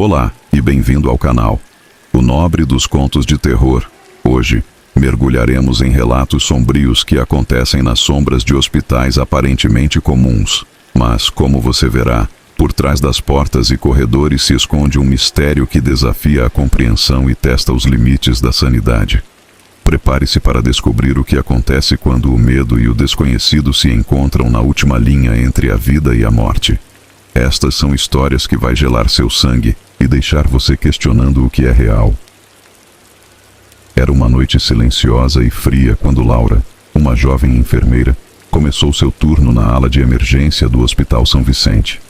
Olá e bem-vindo ao canal O Nobre dos Contos de Terror. Hoje, mergulharemos em relatos sombrios que acontecem nas sombras de hospitais aparentemente comuns. Mas, como você verá, por trás das portas e corredores se esconde um mistério que desafia a compreensão e testa os limites da sanidade. Prepare-se para descobrir o que acontece quando o medo e o desconhecido se encontram na última linha entre a vida e a morte. Estas são histórias que vai gelar seu sangue e deixar você questionando o que é real. Era uma noite silenciosa e fria quando Laura, uma jovem enfermeira, começou seu turno na ala de emergência do Hospital São Vicente.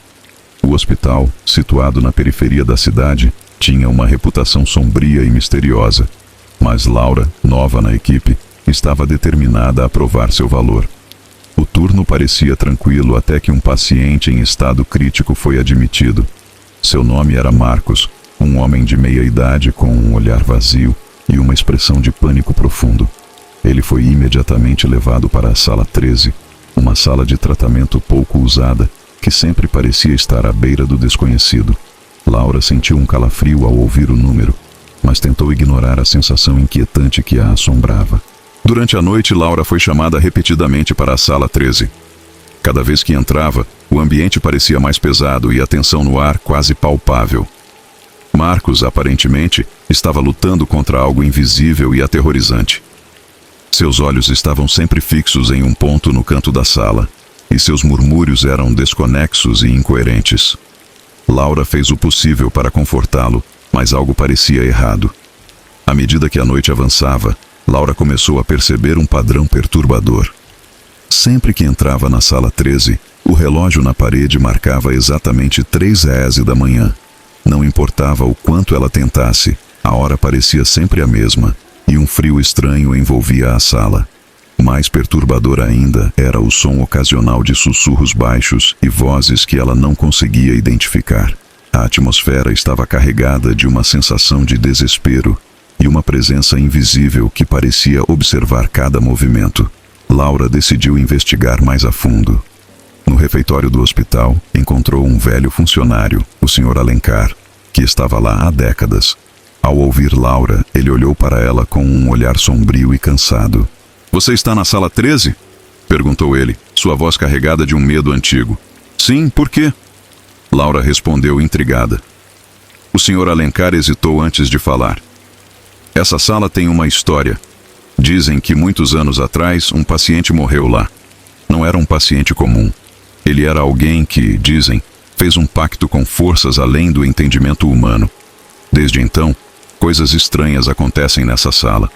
O hospital, situado na periferia da cidade, tinha uma reputação sombria e misteriosa. Mas Laura, nova na equipe, estava determinada a provar seu valor. O turno parecia tranquilo até que um paciente em estado crítico foi admitido. Seu nome era Marcos, um homem de meia idade com um olhar vazio e uma expressão de pânico profundo. Ele foi imediatamente levado para a sala 13, uma sala de tratamento pouco usada, que sempre parecia estar à beira do desconhecido. Laura sentiu um calafrio ao ouvir o número, mas tentou ignorar a sensação inquietante que a assombrava. Durante a noite, Laura foi chamada repetidamente para a sala 13. Cada vez que entrava, o ambiente parecia mais pesado e a tensão no ar quase palpável. Marcos, aparentemente, estava lutando contra algo invisível e aterrorizante. Seus olhos estavam sempre fixos em um ponto no canto da sala, e seus murmúrios eram desconexos e incoerentes. Laura fez o possível para confortá-lo, mas algo parecia errado. À medida que a noite avançava, Laura começou a perceber um padrão perturbador. Sempre que entrava na sala 13, o relógio na parede marcava exatamente 3h da manhã. Não importava o quanto ela tentasse, a hora parecia sempre a mesma, e um frio estranho envolvia a sala. Mais perturbador ainda era o som ocasional de sussurros baixos e vozes que ela não conseguia identificar. A atmosfera estava carregada de uma sensação de desespero e uma presença invisível que parecia observar cada movimento. Laura decidiu investigar mais a fundo. No refeitório do hospital, encontrou um velho funcionário, o Sr. Alencar, que estava lá há décadas. Ao ouvir Laura, ele olhou para ela com um olhar sombrio e cansado. "Você está na sala 13?" perguntou ele, sua voz carregada de um medo antigo. "Sim, por quê?" Laura respondeu intrigada. O Sr. Alencar hesitou antes de falar. "Essa sala tem uma história. Dizem que muitos anos atrás um paciente morreu lá. Não era um paciente comum. Ele era alguém que, dizem, fez um pacto com forças além do entendimento humano. Desde então, coisas estranhas acontecem nessa sala.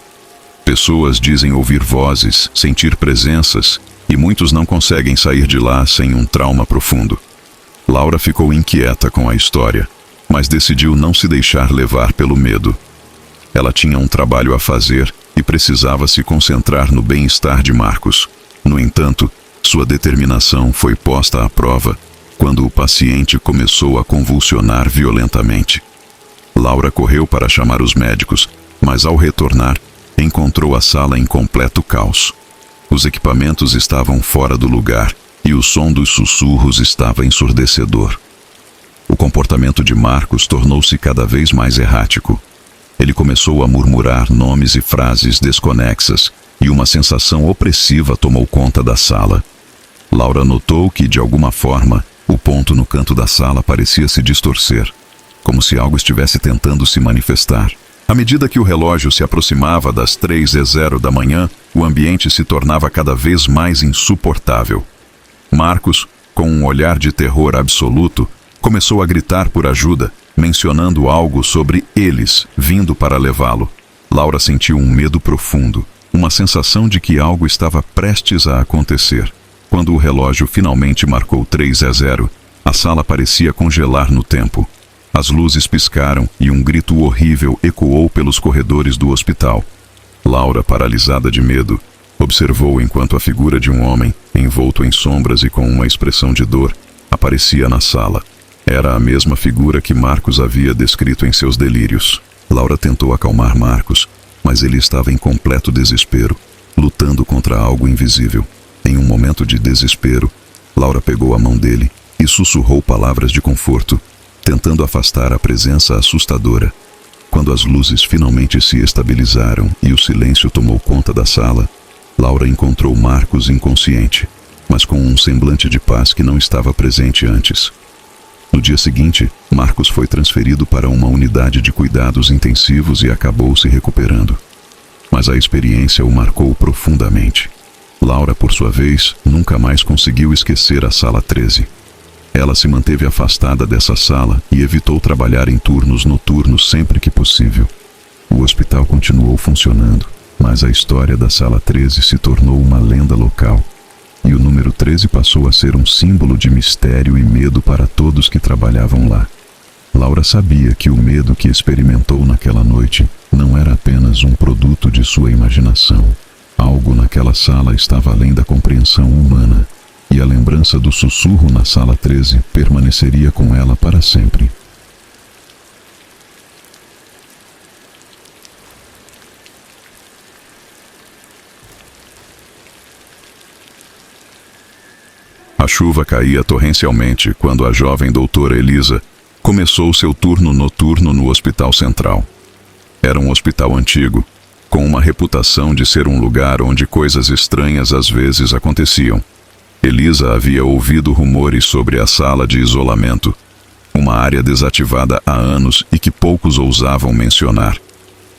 Pessoas dizem ouvir vozes, sentir presenças, e muitos não conseguem sair de lá sem um trauma profundo." Laura ficou inquieta com a história, mas decidiu não se deixar levar pelo medo. Ela tinha um trabalho a fazer e precisava se concentrar no bem-estar de Marcos. No entanto, sua determinação foi posta à prova quando o paciente começou a convulsionar violentamente. Laura correu para chamar os médicos, mas ao retornar, encontrou a sala em completo caos. Os equipamentos estavam fora do lugar e o som dos sussurros estava ensurdecedor. O comportamento de Marcos tornou-se cada vez mais errático. Ele começou a murmurar nomes e frases desconexas, e uma sensação opressiva tomou conta da sala. Laura notou que, de alguma forma, o ponto no canto da sala parecia se distorcer, como se algo estivesse tentando se manifestar. À medida que o relógio se aproximava das 3h da manhã, o ambiente se tornava cada vez mais insuportável. Marcos, com um olhar de terror absoluto, começou a gritar por ajuda, mencionando algo sobre eles vindo para levá-lo. Laura sentiu um medo profundo, uma sensação de que algo estava prestes a acontecer. Quando o relógio finalmente marcou 3h, a sala parecia congelar no tempo. As luzes piscaram e um grito horrível ecoou pelos corredores do hospital. Laura, paralisada de medo, observou enquanto a figura de um homem, envolto em sombras e com uma expressão de dor, aparecia na sala. Era a mesma figura que Marcos havia descrito em seus delírios. Laura tentou acalmar Marcos, mas ele estava em completo desespero, lutando contra algo invisível. Em um momento de desespero, Laura pegou a mão dele e sussurrou palavras de conforto. tentando afastar a presença assustadora. Quando as luzes finalmente se estabilizaram e o silêncio tomou conta da sala, Laura encontrou Marcos inconsciente, mas com um semblante de paz que não estava presente antes. No dia seguinte, Marcos foi transferido para uma unidade de cuidados intensivos e acabou se recuperando. Mas a experiência o marcou profundamente. Laura, por sua vez, nunca mais conseguiu esquecer a sala 13. Ela se manteve afastada dessa sala e evitou trabalhar em turnos noturnos sempre que possível. O hospital continuou funcionando, mas a história da sala 13 se tornou uma lenda local. E o número 13 passou a ser um símbolo de mistério e medo para todos que trabalhavam lá. Laura sabia que o medo que experimentou naquela noite não era apenas um produto de sua imaginação. Algo naquela sala estava além da compreensão humana, e a lembrança do sussurro na sala 13 permaneceria com ela para sempre. A chuva caía torrencialmente quando a jovem doutora Elisa começou seu turno noturno no Hospital Central. Era um hospital antigo, com uma reputação de ser um lugar onde coisas estranhas às vezes aconteciam. Elisa havia ouvido rumores sobre a sala de isolamento, uma área desativada há anos e que poucos ousavam mencionar.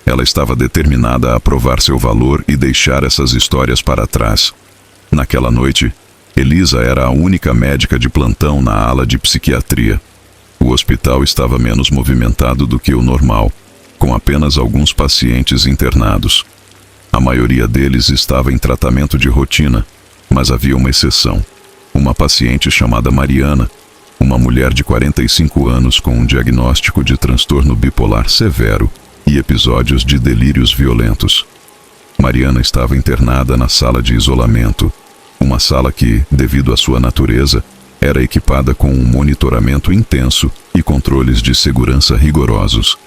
Ela estava determinada a provar seu valor e deixar essas histórias para trás. Naquela noite, Elisa era a única médica de plantão na ala de psiquiatria. O hospital estava menos movimentado do que o normal, com apenas alguns pacientes internados. A maioria deles estava em tratamento de rotina, mas havia uma exceção. Uma paciente chamada Mariana, uma mulher de 45 anos com um diagnóstico de transtorno bipolar severo e episódios de delírios violentos. Mariana estava internada na sala de isolamento, uma sala que, devido à sua natureza, era equipada com um monitoramento intenso e controles de segurança rigorosos.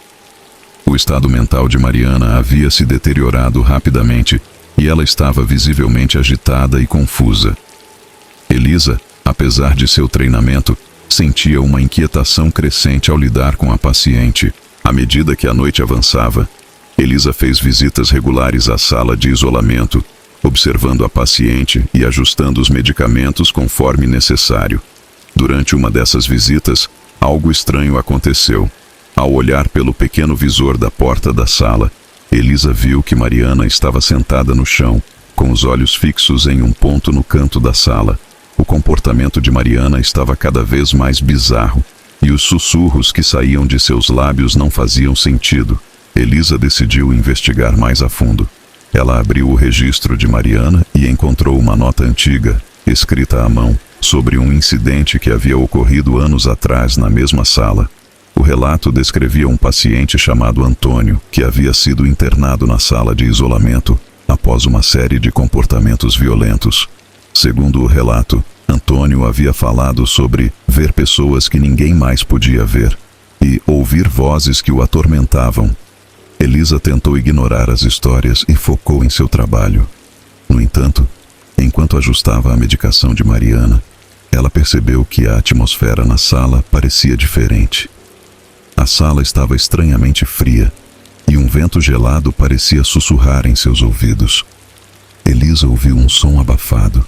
O estado mental de Mariana havia se deteriorado rapidamente e ela estava visivelmente agitada e confusa. Elisa, apesar de seu treinamento, sentia uma inquietação crescente ao lidar com a paciente. À medida que a noite avançava, Elisa fez visitas regulares à sala de isolamento, observando a paciente e ajustando os medicamentos conforme necessário. Durante uma dessas visitas, algo estranho aconteceu. Ao olhar pelo pequeno visor da porta da sala, Elisa viu que Mariana estava sentada no chão, com os olhos fixos em um ponto no canto da sala. O comportamento de Mariana estava cada vez mais bizarro, e os sussurros que saíam de seus lábios não faziam sentido. Elisa decidiu investigar mais a fundo. Ela abriu o registro de Mariana e encontrou uma nota antiga, escrita à mão, sobre um incidente que havia ocorrido anos atrás na mesma sala. O relato descrevia um paciente chamado Antônio, que havia sido internado na sala de isolamento após uma série de comportamentos violentos. Segundo o relato, Antônio havia falado sobre ver pessoas que ninguém mais podia ver e ouvir vozes que o atormentavam. Elisa tentou ignorar as histórias e focou em seu trabalho. No entanto, enquanto ajustava a medicação de Mariana, ela percebeu que a atmosfera na sala parecia diferente. A sala estava estranhamente fria e um vento gelado parecia sussurrar em seus ouvidos. Elisa ouviu um som abafado,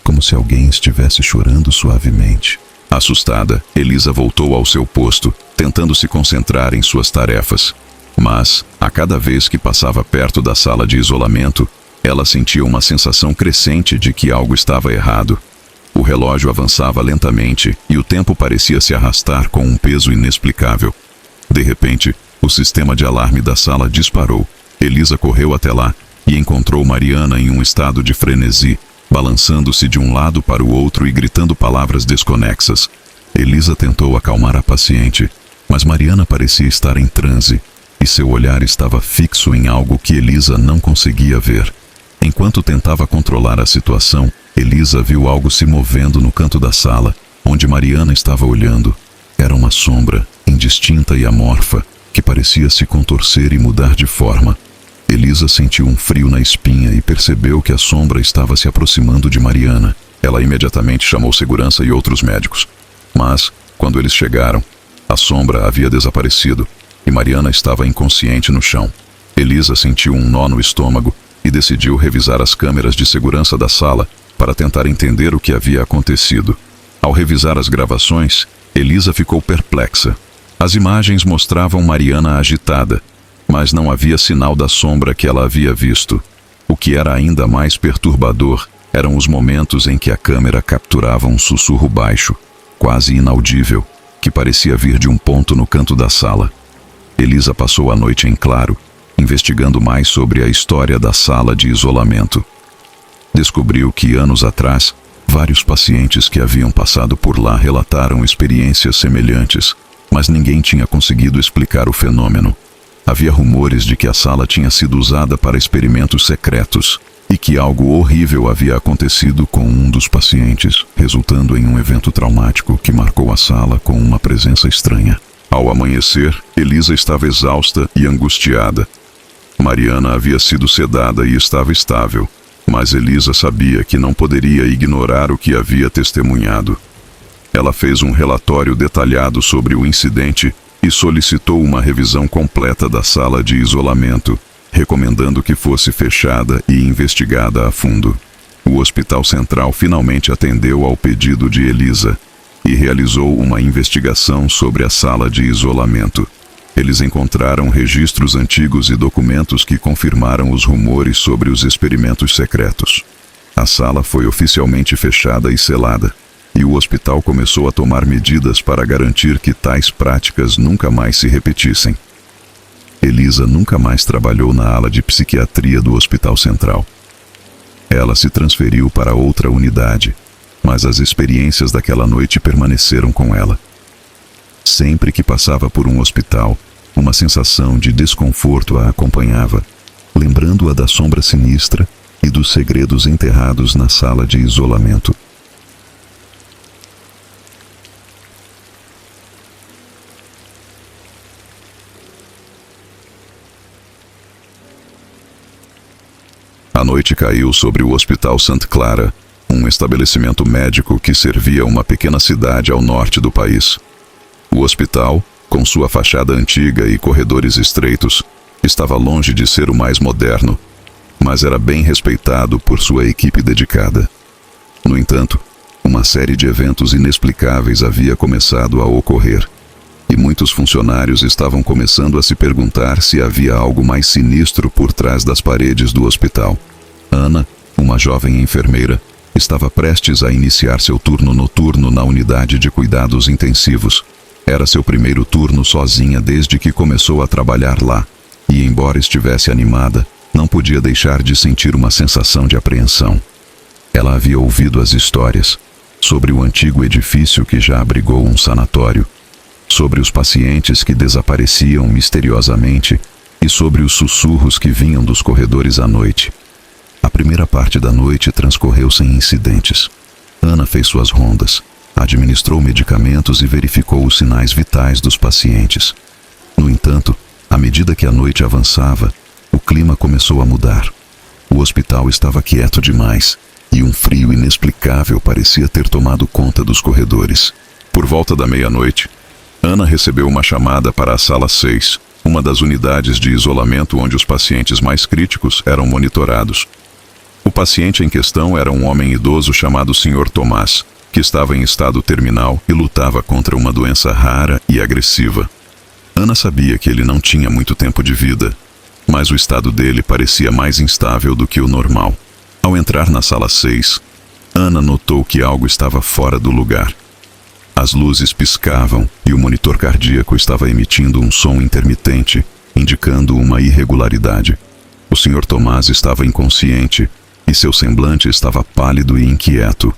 como se alguém estivesse chorando suavemente. Assustada, Elisa voltou ao seu posto, tentando se concentrar em suas tarefas. Mas, a cada vez que passava perto da sala de isolamento, ela sentia uma sensação crescente de que algo estava errado. O relógio avançava lentamente e o tempo parecia se arrastar com um peso inexplicável. De repente, o sistema de alarme da sala disparou. Elisa correu até lá e encontrou Mariana em um estado de frenesi, balançando-se de um lado para o outro e gritando palavras desconexas. Elisa tentou acalmar a paciente, mas Mariana parecia estar em transe, e seu olhar estava fixo em algo que Elisa não conseguia ver. Enquanto tentava controlar a situação, Elisa viu algo se movendo no canto da sala, onde Mariana estava olhando. Era uma sombra, indistinta e amorfa, que parecia se contorcer e mudar de forma. Elisa sentiu um frio na espinha e percebeu que a sombra estava se aproximando de Mariana. Ela imediatamente chamou segurança e outros médicos. Mas, quando eles chegaram, A sombra havia desaparecido e Mariana estava inconsciente no chão. Elisa sentiu um nó no estômago e decidiu revisar as câmeras de segurança da sala para tentar entender o que havia acontecido. Ao revisar as gravações, Elisa ficou perplexa. As imagens mostravam Mariana agitada, mas não havia sinal da sombra que ela havia visto. O que era ainda mais perturbador eram os momentos em que a câmera capturava um sussurro baixo, quase inaudível, que parecia vir de um ponto no canto da sala. Elisa passou a noite em claro, investigando mais sobre a história da sala de isolamento. Descobriu que, anos atrás, vários pacientes que haviam passado por lá relataram experiências semelhantes, mas ninguém tinha conseguido explicar o fenômeno. Havia rumores de que a sala tinha sido usada para experimentos secretos e que algo horrível havia acontecido com um dos pacientes, resultando em um evento traumático que marcou a sala com uma presença estranha. Ao amanhecer, Elisa estava exausta e angustiada. Mariana havia sido sedada e estava estável, mas Elisa sabia que não poderia ignorar o que havia testemunhado. Ela fez um relatório detalhado sobre o incidente e solicitou uma revisão completa da sala de isolamento, recomendando que fosse fechada e investigada a fundo. O Hospital Central finalmente atendeu ao pedido de Elisa e realizou uma investigação sobre a sala de isolamento. Eles encontraram registros antigos e documentos que confirmaram os rumores sobre os experimentos secretos. A sala foi oficialmente fechada e selada, e o hospital começou a tomar medidas para garantir que tais práticas nunca mais se repetissem. Elisa nunca mais trabalhou na ala de psiquiatria do Hospital Central. Ela se transferiu para outra unidade, mas as experiências daquela noite permaneceram com ela. Sempre que passava por um hospital, uma sensação de desconforto a acompanhava, lembrando-a da sombra sinistra e dos segredos enterrados na sala de isolamento. A noite caiu sobre o Hospital Santa Clara, um estabelecimento médico que servia uma pequena cidade ao norte do país. O hospital, com sua fachada antiga e corredores estreitos, estava longe de ser o mais moderno, mas era bem respeitado por sua equipe dedicada. No entanto, uma série de eventos inexplicáveis havia começado a ocorrer, e muitos funcionários estavam começando a se perguntar se havia algo mais sinistro por trás das paredes do hospital. Ana, uma jovem enfermeira, estava prestes a iniciar seu turno noturno na unidade de cuidados intensivos. Era seu primeiro turno sozinha desde que começou a trabalhar lá, e embora estivesse animada, não podia deixar de sentir uma sensação de apreensão. Ela havia ouvido as histórias sobre o antigo edifício que já abrigou um sanatório, sobre os pacientes que desapareciam misteriosamente e sobre os sussurros que vinham dos corredores à noite. A primeira parte da noite transcorreu sem incidentes. Ana fez suas rondas, administrou medicamentos e verificou os sinais vitais dos pacientes. No entanto, à medida que a noite avançava, o clima começou a mudar. O hospital estava quieto demais, e um frio inexplicável parecia ter tomado conta dos corredores. Por volta da meia-noite, Ana recebeu uma chamada para a sala 6, uma das unidades de isolamento onde os pacientes mais críticos eram monitorados. O paciente em questão era um homem idoso chamado Sr. Tomás, que estava em estado terminal e lutava contra uma doença rara e agressiva. Ana sabia que ele não tinha muito tempo de vida, mas o estado dele parecia mais instável do que o normal. Ao entrar na sala 6, Ana notou que algo estava fora do lugar. As luzes piscavam e o monitor cardíaco estava emitindo um som intermitente, indicando uma irregularidade. O Sr. Tomás estava inconsciente e seu semblante estava pálido e inquieto.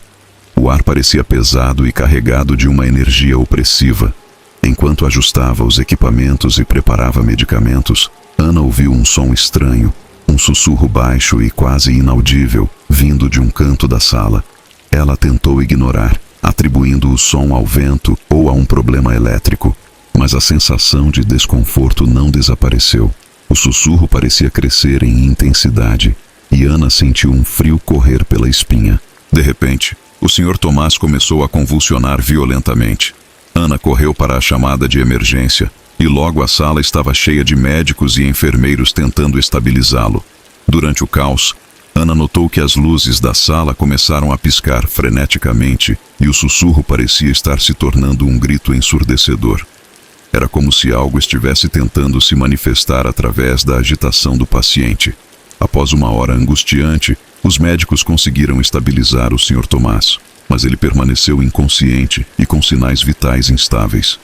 O ar parecia pesado e carregado de uma energia opressiva. Enquanto ajustava os equipamentos e preparava medicamentos, Ana ouviu um som estranho, um sussurro baixo e quase inaudível, vindo de um canto da sala. Ela tentou ignorar, atribuindo o som ao vento ou a um problema elétrico, mas a sensação de desconforto não desapareceu. O sussurro parecia crescer em intensidade, e Ana sentiu um frio correr pela espinha. De repente, o Sr. Tomás começou a convulsionar violentamente. Ana correu para a chamada de emergência, e logo a sala estava cheia de médicos e enfermeiros tentando estabilizá-lo. Durante o caos, Ana notou que as luzes da sala começaram a piscar freneticamente e o sussurro parecia estar se tornando um grito ensurdecedor. Era como se algo estivesse tentando se manifestar através da agitação do paciente. Após uma hora angustiante, os médicos conseguiram estabilizar o Sr. Tomás, mas ele permaneceu inconsciente e com sinais vitais instáveis.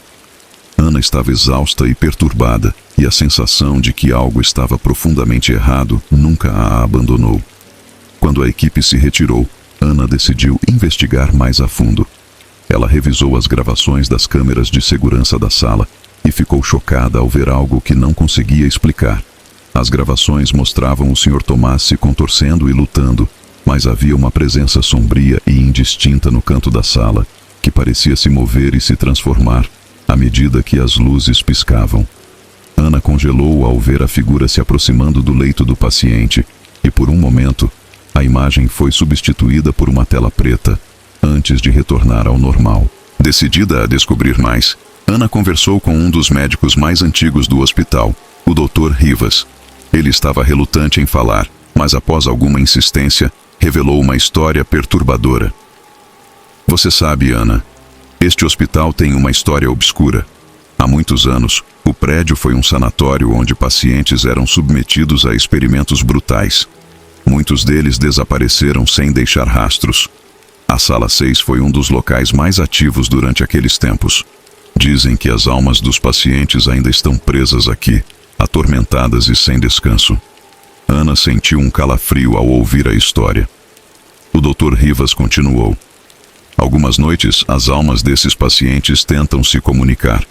Ana estava exausta e perturbada, e a sensação de que algo estava profundamente errado nunca a abandonou. Quando a equipe se retirou, Ana decidiu investigar mais a fundo. Ela revisou as gravações das câmeras de segurança da sala e ficou chocada ao ver algo que não conseguia explicar. As gravações mostravam o Sr. Tomás se contorcendo e lutando, mas havia uma presença sombria e indistinta no canto da sala, que parecia se mover e se transformar à medida que as luzes piscavam. Ana congelou ao ver a figura se aproximando do leito do paciente, e por um momento, a imagem foi substituída por uma tela preta, antes de retornar ao normal. Decidida a descobrir mais, Ana conversou com um dos médicos mais antigos do hospital, o Dr. Rivas. Ele estava relutante em falar, mas após alguma insistência, revelou uma história perturbadora. Você sabe, Ana, este hospital tem uma história obscura. Há muitos anos, o prédio foi um sanatório onde pacientes eram submetidos a experimentos brutais. Muitos deles desapareceram sem deixar rastros. A Sala 6 foi um dos locais mais ativos durante aqueles tempos. Dizem que as almas dos pacientes ainda estão presas aqui, atormentadas e sem descanso. Ana sentiu um calafrio ao ouvir a história. O Dr. Rivas continuou. Algumas noites, as almas desses pacientes tentam se comunicar,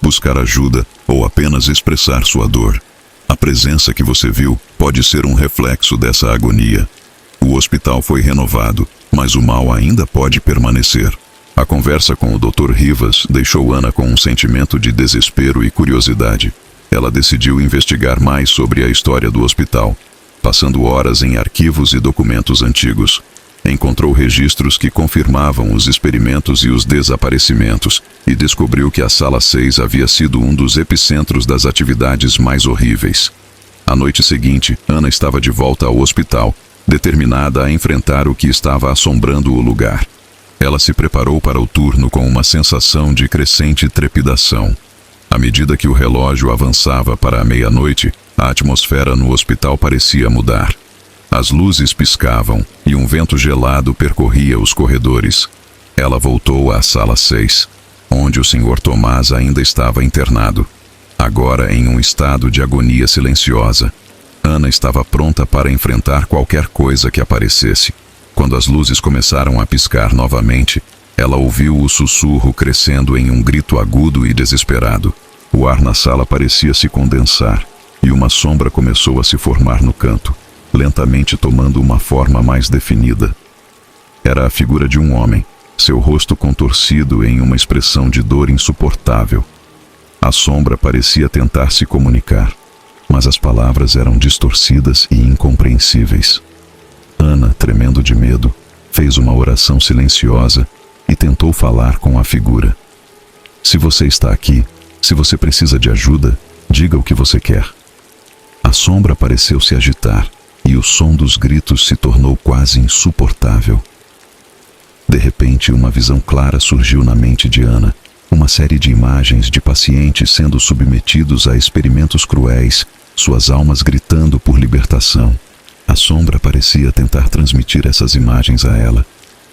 buscar ajuda ou apenas expressar sua dor. A presença que você viu pode ser um reflexo dessa agonia. O hospital foi renovado, mas o mal ainda pode permanecer. A conversa com o Dr. Rivas deixou Ana com um sentimento de desespero e curiosidade. Ela decidiu investigar mais sobre a história do hospital, passando horas em arquivos e documentos antigos. Encontrou registros que confirmavam os experimentos e os desaparecimentos e descobriu que a Sala 6 havia sido um dos epicentros das atividades mais horríveis. À noite seguinte, Ana estava de volta ao hospital, determinada a enfrentar o que estava assombrando o lugar. Ela se preparou para o turno com uma sensação de crescente trepidação. À medida que o relógio avançava para a meia-noite, a atmosfera no hospital parecia mudar. As luzes piscavam e um vento gelado percorria os corredores. Ela voltou à Sala 6, onde o Sr. Tomás ainda estava internado, agora em um estado de agonia silenciosa. Ana estava pronta para enfrentar qualquer coisa que aparecesse. Quando as luzes começaram a piscar novamente, ela ouviu o sussurro crescendo em um grito agudo e desesperado. O ar na sala parecia se condensar, e uma sombra começou a se formar no canto, lentamente tomando uma forma mais definida. Era a figura de um homem, seu rosto contorcido em uma expressão de dor insuportável. A sombra parecia tentar se comunicar, mas as palavras eram distorcidas e incompreensíveis. Ana, tremendo de medo, fez uma oração silenciosa e tentou falar com a figura. Se você está aqui, se você precisa de ajuda, diga o que você quer. A sombra pareceu se agitar e o som dos gritos se tornou quase insuportável. De repente, uma visão clara surgiu na mente de Ana. Uma série de imagens de pacientes sendo submetidos a experimentos cruéis, suas almas gritando por libertação. A sombra parecia tentar transmitir essas imagens a ela,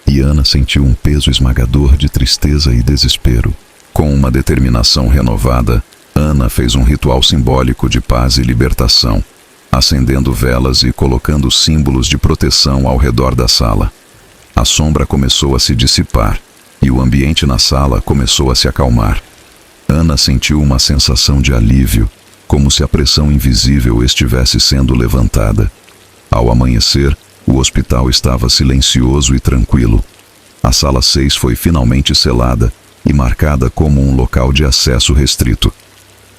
e Ana sentiu um peso esmagador de tristeza e desespero. Com uma determinação renovada, Ana fez um ritual simbólico de paz e libertação, acendendo velas e colocando símbolos de proteção ao redor da sala. A sombra começou a se dissipar, e o ambiente na sala começou a se acalmar. Ana sentiu uma sensação de alívio, como se a pressão invisível estivesse sendo levantada. Ao amanhecer, o hospital estava silencioso e tranquilo. A Sala 6 foi finalmente selada e marcada como um local de acesso restrito.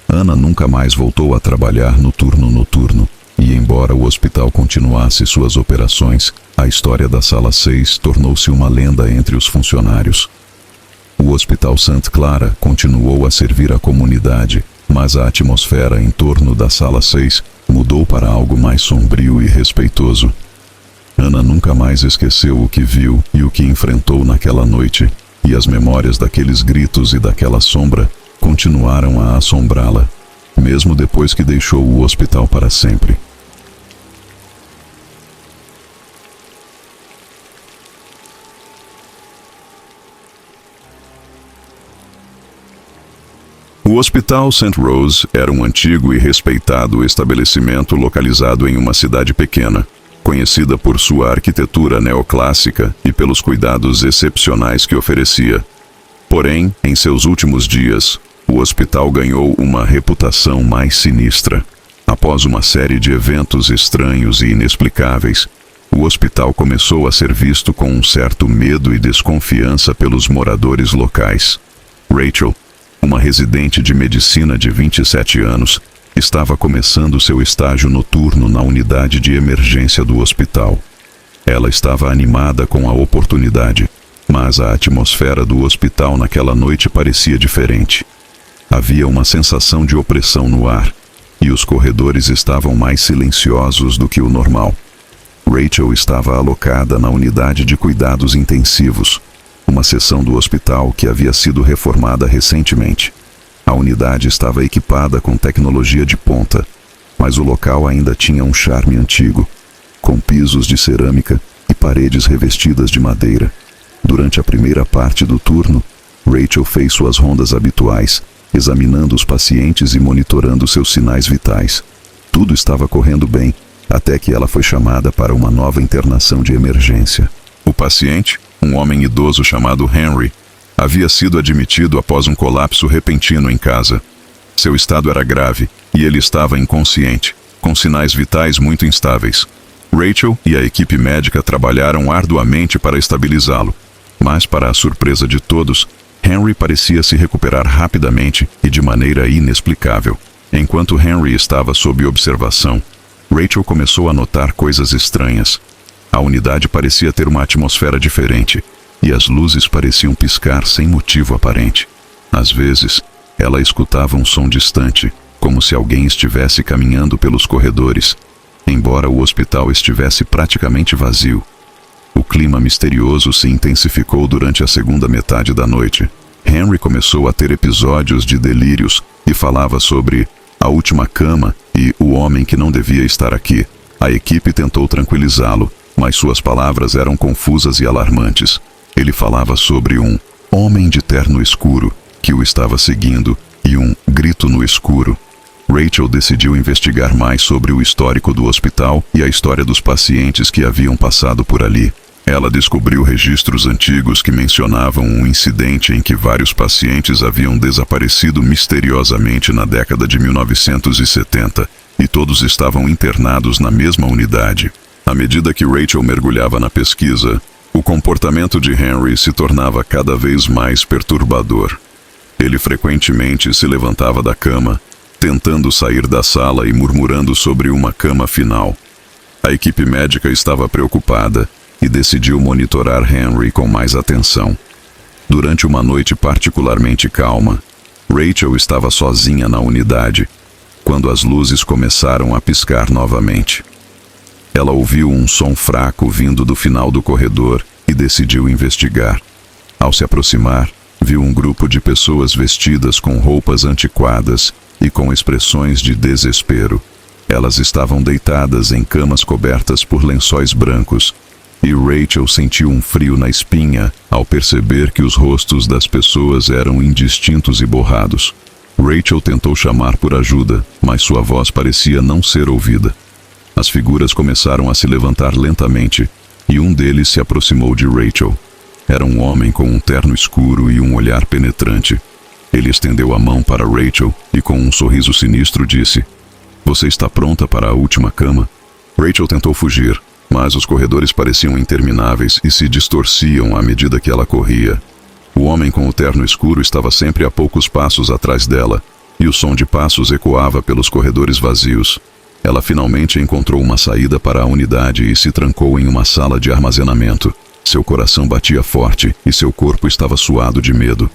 Ana nunca mais voltou a trabalhar no turno noturno, e embora o hospital continuasse suas operações, a história da Sala 6 tornou-se uma lenda entre os funcionários. O Hospital Santa Clara continuou a servir a comunidade, mas a atmosfera em torno da Sala 6 mudou para algo mais sombrio e respeitoso. Ana nunca mais esqueceu o que viu e o que enfrentou naquela noite, e as memórias daqueles gritos e daquela sombra continuaram a assombrá-la, mesmo depois que deixou o hospital para sempre. O Hospital St. Rose era um antigo e respeitado estabelecimento localizado em uma cidade pequena, conhecida por sua arquitetura neoclássica e pelos cuidados excepcionais que oferecia. Porém, em seus últimos dias, o hospital ganhou uma reputação mais sinistra. Após uma série de eventos estranhos e inexplicáveis, o hospital começou a ser visto com um certo medo e desconfiança pelos moradores locais. Rachel, uma residente de medicina de 27 anos, estava começando seu estágio noturno na unidade de emergência do hospital. Ela estava animada com a oportunidade, mas a atmosfera do hospital naquela noite parecia diferente. Havia uma sensação de opressão no ar, e os corredores estavam mais silenciosos do que o normal. Rachel estava alocada na unidade de cuidados intensivos, uma seção do hospital que havia sido reformada recentemente. A unidade estava equipada com tecnologia de ponta, mas o local ainda tinha um charme antigo, com pisos de cerâmica e paredes revestidas de madeira. Durante a primeira parte do turno, Rachel fez suas rondas habituais, examinando os pacientes e monitorando seus sinais vitais. Tudo estava correndo bem, até que ela foi chamada para uma nova internação de emergência. O paciente, um homem idoso chamado Henry, havia sido admitido após um colapso repentino em casa. Seu estado era grave e ele estava inconsciente, com sinais vitais muito instáveis. Rachel e a equipe médica trabalharam arduamente para estabilizá-lo, mas, para a surpresa de todos, Henry parecia se recuperar rapidamente e de maneira inexplicável. Enquanto Henry estava sob observação, Rachel começou a notar coisas estranhas. A unidade parecia ter uma atmosfera diferente, e as luzes pareciam piscar sem motivo aparente. Às vezes, ela escutava um som distante, como se alguém estivesse caminhando pelos corredores, embora o hospital estivesse praticamente vazio. O clima misterioso se intensificou durante a segunda metade da noite. Henry começou a ter episódios de delírios e falava sobre a última cama e o homem que não devia estar aqui. A equipe tentou tranquilizá-lo, mas suas palavras eram confusas e alarmantes. Ele falava sobre um homem de terno escuro que o estava seguindo e um grito no escuro. Rachel decidiu investigar mais sobre o histórico do hospital e a história dos pacientes que haviam passado por ali. Ela descobriu registros antigos que mencionavam um incidente em que vários pacientes haviam desaparecido misteriosamente na década de 1970, e todos estavam internados na mesma unidade. À medida que Rachel mergulhava na pesquisa, o comportamento de Henry se tornava cada vez mais perturbador. Ele frequentemente se levantava da cama, tentando sair da sala e murmurando sobre uma cama final. A equipe médica estava preocupada e decidiu monitorar Henry com mais atenção. Durante uma noite particularmente calma, Rachel estava sozinha na unidade, quando as luzes começaram a piscar novamente. Ela ouviu um som fraco vindo do final do corredor e decidiu investigar. Ao se aproximar, viu um grupo de pessoas vestidas com roupas antiquadas e com expressões de desespero. Elas estavam deitadas em camas cobertas por lençóis brancos, e Rachel sentiu um frio na espinha ao perceber que os rostos das pessoas eram indistintos e borrados. Rachel tentou chamar por ajuda, mas sua voz parecia não ser ouvida. As figuras começaram a se levantar lentamente, e um deles se aproximou de Rachel. Era um homem com um terno escuro e um olhar penetrante. Ele estendeu a mão para Rachel e, com um sorriso sinistro, disse: "Você está pronta para a última cama?" Rachel tentou fugir, mas os corredores pareciam intermináveis e se distorciam à medida que ela corria. O homem com o terno escuro estava sempre a poucos passos atrás dela, e o som de passos ecoava pelos corredores vazios. Ela finalmente encontrou uma saída para a unidade e se trancou em uma sala de armazenamento, Seu coração batia forte e seu corpo estava suado de medo.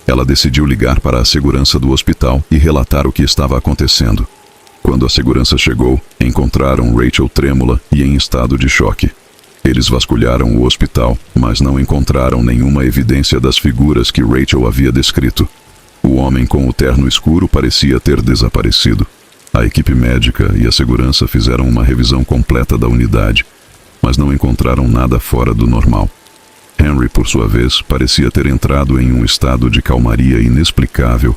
Ela decidiu ligar para a segurança do hospital e relatar o que estava acontecendo. Quando a segurança chegou, encontraram Rachel trêmula e em estado de choque. Eles vasculharam o hospital, mas não encontraram nenhuma evidência das figuras que Rachel havia descrito. O homem com o terno escuro parecia ter desaparecido. A equipe médica e a segurança fizeram uma revisão completa da unidade, mas não encontraram nada fora do normal. Henry, por sua vez, parecia ter entrado em um estado de calmaria inexplicável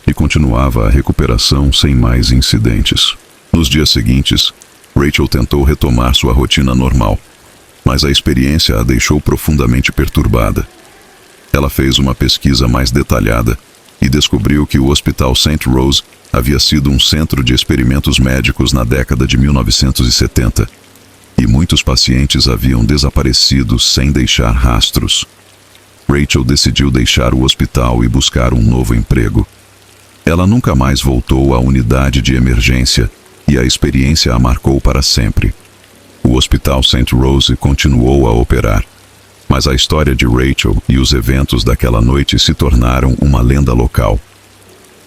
e continuava a recuperação sem mais incidentes. Nos dias seguintes, Rachel tentou retomar sua rotina normal, mas a experiência a deixou profundamente perturbada. Ela fez uma pesquisa mais detalhada e descobriu que o Hospital St. Rose havia sido um centro de experimentos médicos na década de 1970, e muitos pacientes haviam desaparecido sem deixar rastros. Rachel decidiu deixar o hospital e buscar um novo emprego. Ela nunca mais voltou à unidade de emergência e a experiência a marcou para sempre. O Hospital St. Rose continuou a operar, mas a história de Rachel e os eventos daquela noite se tornaram uma lenda local.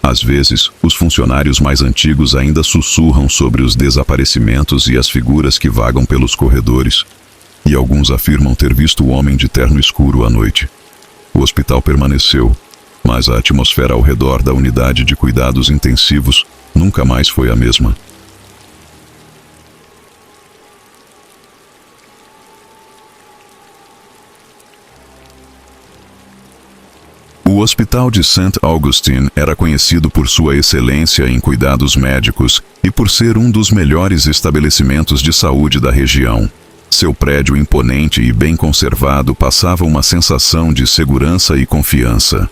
Às vezes, os funcionários mais antigos ainda sussurram sobre os desaparecimentos e as figuras que vagam pelos corredores, e alguns afirmam ter visto o homem de terno escuro à noite. O hospital permaneceu, mas a atmosfera ao redor da unidade de cuidados intensivos nunca mais foi a mesma. O Hospital de St. Augustine era conhecido por sua excelência em cuidados médicos e por ser um dos melhores estabelecimentos de saúde da região. Seu prédio imponente e bem conservado passava uma sensação de segurança e confiança.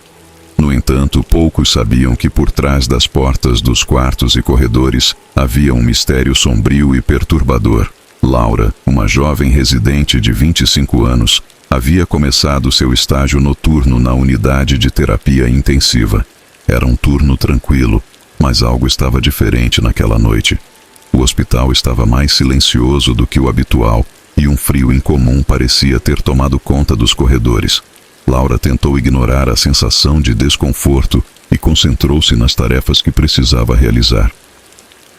No entanto, poucos sabiam que por trás das portas dos quartos e corredores havia um mistério sombrio e perturbador. Laura, uma jovem residente de 25 anos, havia começado seu estágio noturno na unidade de terapia intensiva. Era um turno tranquilo, mas algo estava diferente naquela noite. O hospital estava mais silencioso do que o habitual e um frio incomum parecia ter tomado conta dos corredores. Laura tentou ignorar a sensação de desconforto e concentrou-se nas tarefas que precisava realizar.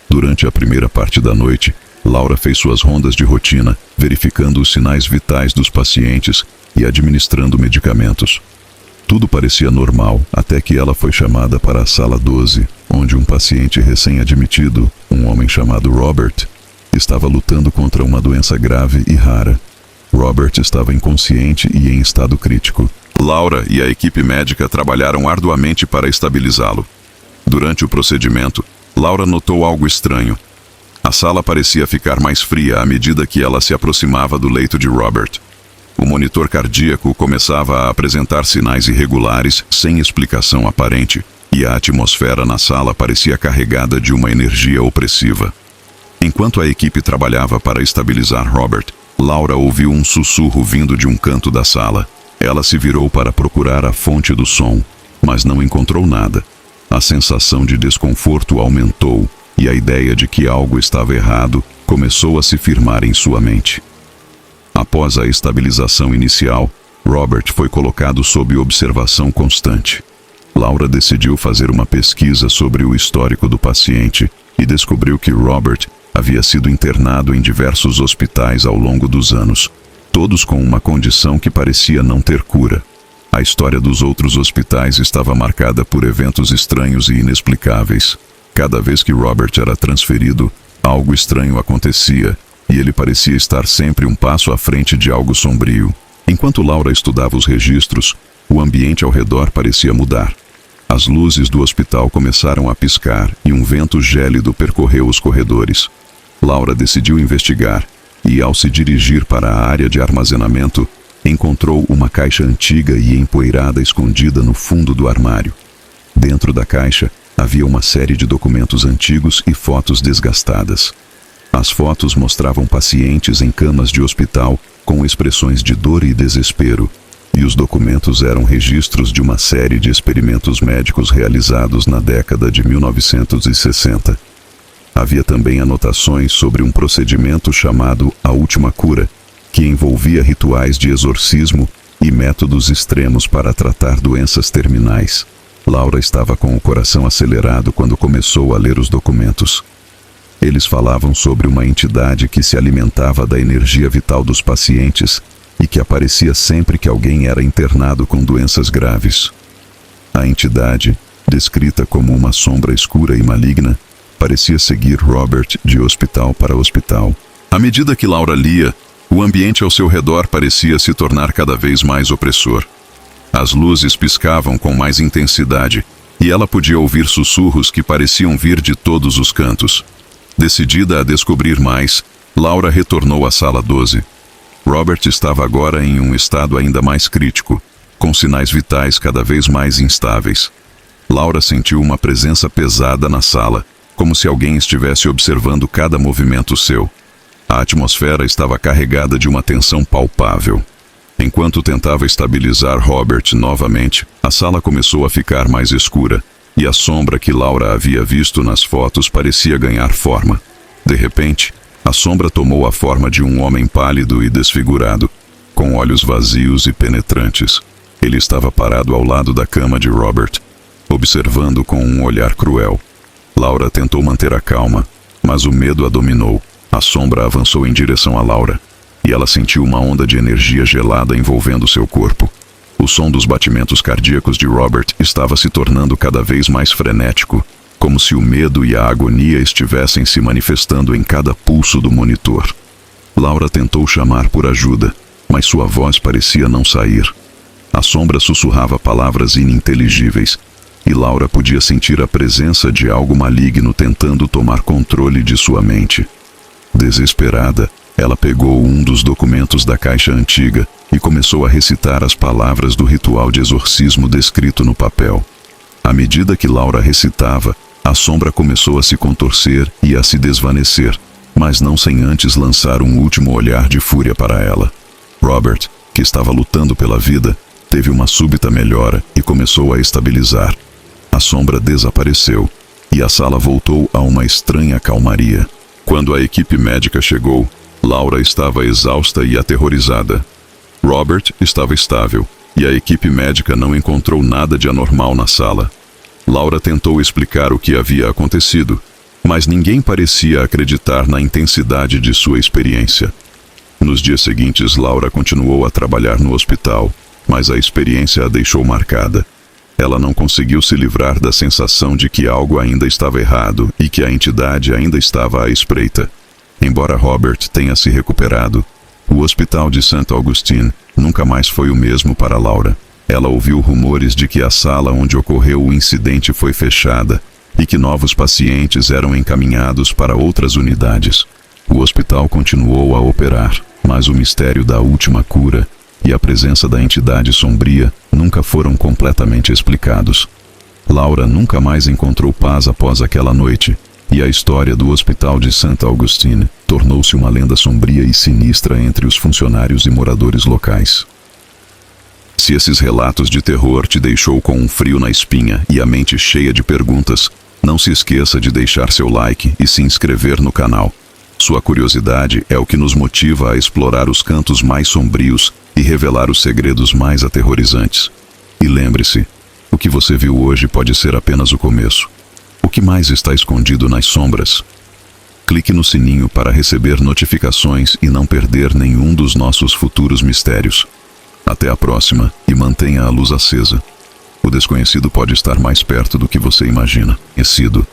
Durante a primeira parte da noite, Laura fez suas rondas de rotina, verificando os sinais vitais dos pacientes e administrando medicamentos. Tudo parecia normal, até que ela foi chamada para a sala 12, onde um paciente recém-admitido, um homem chamado Robert, estava lutando contra uma doença grave e rara. Robert estava inconsciente e em estado crítico. Laura e a equipe médica trabalharam arduamente para estabilizá-lo. Durante o procedimento, Laura notou algo estranho. A sala parecia ficar mais fria à medida que ela se aproximava do leito de Robert. O monitor cardíaco começava a apresentar sinais irregulares sem explicação aparente, e a atmosfera na sala parecia carregada de uma energia opressiva. Enquanto a equipe trabalhava para estabilizar Robert, Laura ouviu um sussurro vindo de um canto da sala. Ela se virou para procurar a fonte do som, mas não encontrou nada. A sensação de desconforto aumentou, e a ideia de que algo estava errado começou a se firmar em sua mente. Após a estabilização inicial, Robert foi colocado sob observação constante. Laura decidiu fazer uma pesquisa sobre o histórico do paciente e descobriu que Robert havia sido internado em diversos hospitais ao longo dos anos, todos com uma condição que parecia não ter cura. A história dos outros hospitais estava marcada por eventos estranhos e inexplicáveis. Cada vez que Robert era transferido, algo estranho acontecia, e ele parecia estar sempre um passo à frente de algo sombrio. Enquanto Laura estudava os registros, o ambiente ao redor parecia mudar. As luzes do hospital começaram a piscar e um vento gélido percorreu os corredores. Laura decidiu investigar e, ao se dirigir para a área de armazenamento, encontrou uma caixa antiga e empoeirada escondida no fundo do armário. Dentro da caixa, havia uma série de documentos antigos e fotos desgastadas. As fotos mostravam pacientes em camas de hospital com expressões de dor e desespero, e os documentos eram registros de uma série de experimentos médicos realizados na década de 1960. Havia também anotações sobre um procedimento chamado A Última Cura, que envolvia rituais de exorcismo e métodos extremos para tratar doenças terminais. Laura estava com o coração acelerado quando começou a ler os documentos. Eles falavam sobre uma entidade que se alimentava da energia vital dos pacientes e que aparecia sempre que alguém era internado com doenças graves. A entidade, descrita como uma sombra escura e maligna, parecia seguir Robert de hospital para hospital. À medida que Laura lia, o ambiente ao seu redor parecia se tornar cada vez mais opressor. As luzes piscavam com mais intensidade e ela podia ouvir sussurros que pareciam vir de todos os cantos. Decidida a descobrir mais, Laura retornou à sala 12. Robert estava agora em um estado ainda mais crítico, com sinais vitais cada vez mais instáveis. Laura sentiu uma presença pesada na sala, como se alguém estivesse observando cada movimento seu. A atmosfera estava carregada de uma tensão palpável. Enquanto tentava estabilizar Robert novamente, a sala começou a ficar mais escura, e a sombra que Laura havia visto nas fotos parecia ganhar forma. De repente, a sombra tomou a forma de um homem pálido e desfigurado, com olhos vazios e penetrantes. Ele estava parado ao lado da cama de Robert, observando com um olhar cruel. Laura tentou manter a calma, mas o medo a dominou. A sombra avançou em direção a Laura, e ela sentiu uma onda de energia gelada envolvendo seu corpo. O som dos batimentos cardíacos de Robert estava se tornando cada vez mais frenético, como se o medo e a agonia estivessem se manifestando em cada pulso do monitor. Laura tentou chamar por ajuda, mas sua voz parecia não sair. A sombra sussurrava palavras ininteligíveis, e Laura podia sentir a presença de algo maligno tentando tomar controle de sua mente. Desesperada, ela pegou um dos documentos da caixa antiga e começou a recitar as palavras do ritual de exorcismo descrito no papel. À medida que Laura recitava, a sombra começou a se contorcer e a se desvanecer, mas não sem antes lançar um último olhar de fúria para ela. Robert, que estava lutando pela vida, teve uma súbita melhora e começou a estabilizar. A sombra desapareceu e a sala voltou a uma estranha calmaria. Quando a equipe médica chegou, Laura estava exausta e aterrorizada. Robert estava estável e a equipe médica não encontrou nada de anormal na sala. Laura tentou explicar o que havia acontecido, mas ninguém parecia acreditar na intensidade de sua experiência. Nos dias seguintes, Laura continuou a trabalhar no hospital, mas a experiência a deixou marcada. Ela não conseguiu se livrar da sensação de que algo ainda estava errado e que a entidade ainda estava à espreita. Embora Robert tenha se recuperado, o hospital de St. Augustine nunca mais foi o mesmo para Laura. Ela ouviu rumores de que a sala onde ocorreu o incidente foi fechada e que novos pacientes eram encaminhados para outras unidades. O hospital continuou a operar, mas o mistério da última cura e a presença da entidade sombria nunca foram completamente explicados. Laura nunca mais encontrou paz após aquela noite, e a história do Hospital de St. Augustine tornou-se uma lenda sombria e sinistra entre os funcionários e moradores locais. Se esses relatos de terror te deixou com um frio na espinha e a mente cheia de perguntas, não se esqueça de deixar seu like e se inscrever no canal. Sua curiosidade é o que nos motiva a explorar os cantos mais sombrios e revelar os segredos mais aterrorizantes. E lembre-se, o que você viu hoje pode ser apenas o começo. O que mais está escondido nas sombras? Clique no sininho para receber notificações e não perder nenhum dos nossos futuros mistérios. Até a próxima e mantenha a luz acesa. O desconhecido pode estar mais perto do que você imagina. Conhecido.